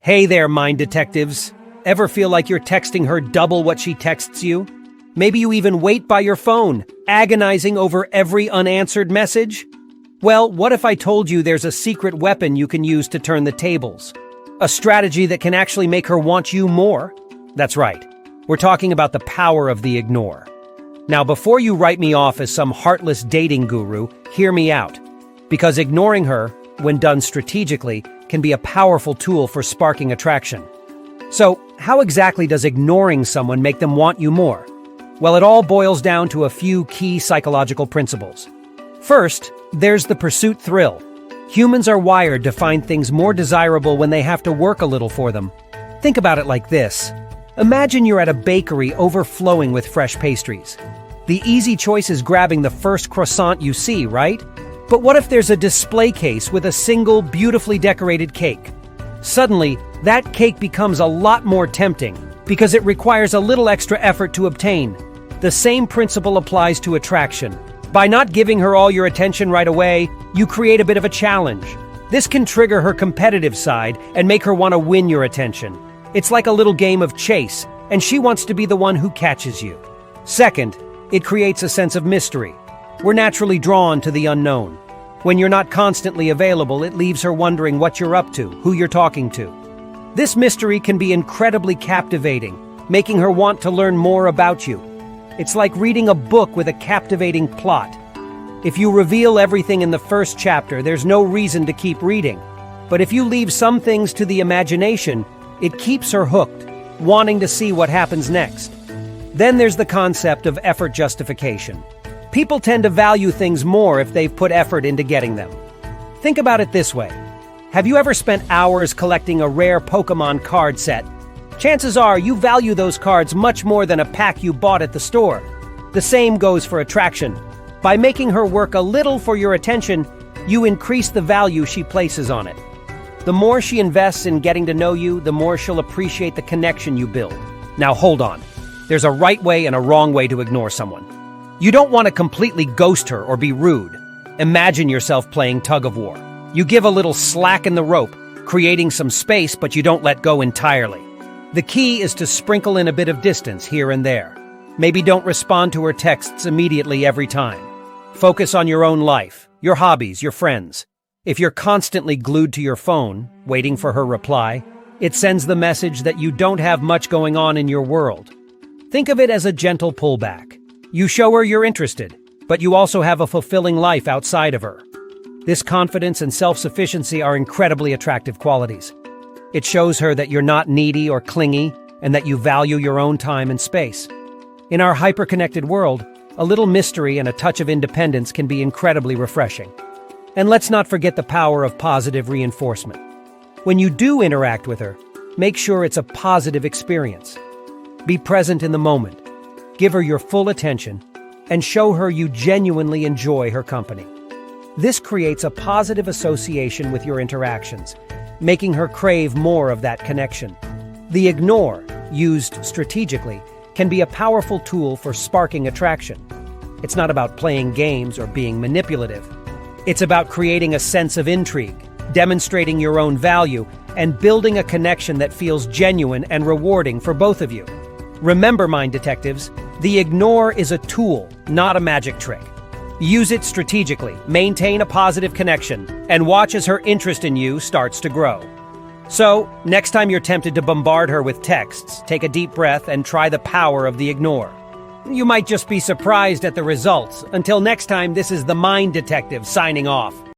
Hey there, mind detectives. Ever feel like you're texting her double what she texts you? Maybe you even wait by your phone, agonizing over every unanswered message? Well, what if I told you there's a secret weapon you can use to turn the tables? A strategy that can actually make her want you more? That's right. We're talking about the power of the ignore. Now, before you write me off as some heartless dating guru, hear me out. Because ignoring her, when done strategically, can be a powerful tool for sparking attraction. So, how exactly does ignoring someone make them want you more? Well, it all boils down to a few key psychological principles. First, there's the pursuit thrill. Humans are wired to find things more desirable when they have to work a little for them. Think about it like this. Imagine you're at a bakery overflowing with fresh pastries. The easy choice is grabbing the first croissant you see, right? But what if there's a display case with a single beautifully decorated cake? Suddenly, that cake becomes a lot more tempting because it requires a little extra effort to obtain. The same principle applies to attraction. By not giving her all your attention right away, you create a bit of a challenge. This can trigger her competitive side and make her want to win your attention. It's like a little game of chase, and she wants to be the one who catches you. Second, it creates a sense of mystery. We're naturally drawn to the unknown. When you're not constantly available, it leaves her wondering what you're up to, who you're talking to. This mystery can be incredibly captivating, making her want to learn more about you. It's like reading a book with a captivating plot. If you reveal everything in the first chapter, there's no reason to keep reading. But if you leave some things to the imagination, it keeps her hooked, wanting to see what happens next. Then there's the concept of effort justification. People tend to value things more if they've put effort into getting them. Think about it this way. Have you ever spent hours collecting a rare Pokémon card set? Chances are you value those cards much more than a pack you bought at the store. The same goes for attraction. By making her work a little for your attention, you increase the value she places on it. The more she invests in getting to know you, the more she'll appreciate the connection you build. Now hold on. There's a right way and a wrong way to ignore someone. You don't want to completely ghost her or be rude. Imagine yourself playing tug-of-war. You give a little slack in the rope, creating some space, but you don't let go entirely. The key is to sprinkle in a bit of distance here and there. Maybe don't respond to her texts immediately every time. Focus on your own life, your hobbies, your friends. If you're constantly glued to your phone, waiting for her reply, it sends the message that you don't have much going on in your world. Think of it as a gentle pullback. You show her you're interested, but you also have a fulfilling life outside of her. This confidence and self-sufficiency are incredibly attractive qualities. It shows her that you're not needy or clingy, and that you value your own time and space. In our hyper-connected world, a little mystery and a touch of independence can be incredibly refreshing. And let's not forget the power of positive reinforcement. When you do interact with her, make sure it's a positive experience. Be present in the moment. Give her your full attention, and show her you genuinely enjoy her company. This creates a positive association with your interactions, making her crave more of that connection. The ignore, used strategically, can be a powerful tool for sparking attraction. It's not about playing games or being manipulative. It's about creating a sense of intrigue, demonstrating your own value, and building a connection that feels genuine and rewarding for both of you. Remember, mind detectives, the ignore is a tool, not a magic trick. Use it strategically, maintain a positive connection, and watch as her interest in you starts to grow. So, next time you're tempted to bombard her with texts, take a deep breath and try the power of the ignore. You might just be surprised at the results. Until next time, this is the Mind Detective signing off.